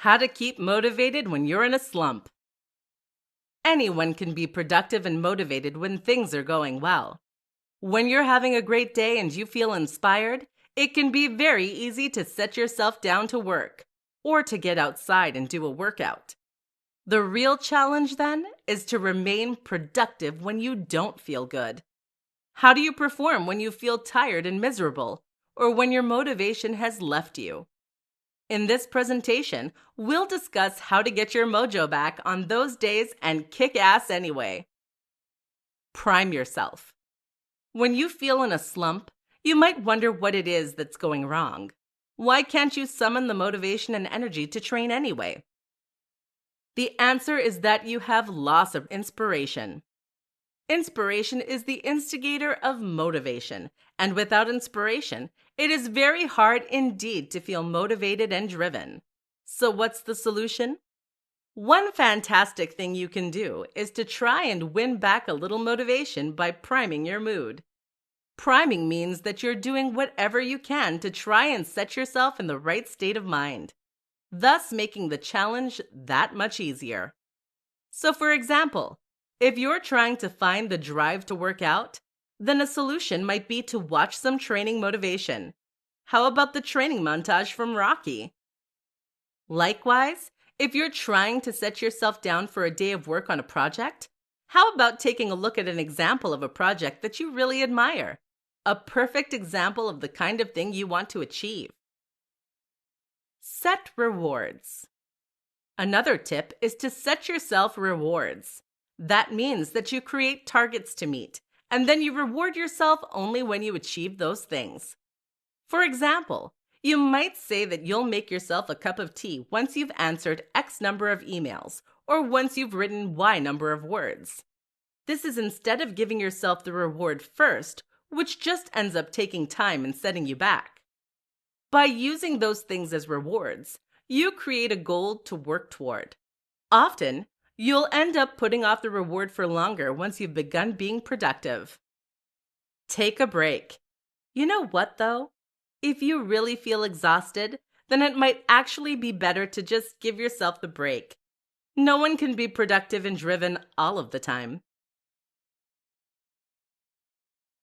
How to keep motivated when you're in a slump. Anyone can be productive and motivated when things are going well. When you're having a great day and you feel inspired, it can be very easy to set yourself down to work or to get outside and do a workout. The real challenge then is to remain productive when you don't feel good. How do you perform when you feel tired and miserable, or when your motivation has left you? In this presentation, we'll discuss how to get your mojo back on those days and kick ass anyway. Prime yourself. When you feel in a slump, you might wonder what it is that's going wrong. Why can't you summon the motivation and energy to train anyway? The answer is that you have loss of inspiration. Inspiration is the instigator of motivation, and without inspiration, it is very hard indeed to feel motivated and driven. So what's the solution? One fantastic thing you can do is to try and win back a little motivation by priming your mood. Priming means that you're doing whatever you can to try and set yourself in the right state of mind, thus making the challenge that much easier. So for example, if you're trying to find the drive to work out, then a solution might be to watch some training motivation. How about the training montage from Rocky? Likewise, if you're trying to set yourself down for a day of work on a project, how about taking a look at an example of a project that you really admire? A perfect example of the kind of thing you want to achieve. Set rewards. Another tip is to set yourself rewards. That means that you create targets to meet, and then you reward yourself only when you achieve those things. For example, you might say that you'll make yourself a cup of tea once you've answered X number of emails, or once you've written Y number of words. This is instead of giving yourself the reward first, which just ends up taking time and setting you back. By using those things as rewards, you create a goal to work toward. Often, you'll end up putting off the reward for longer once you've begun being productive. Take a break. You know what, though? If you really feel exhausted, then it might actually be better to just give yourself the break. No one can be productive and driven all of the time.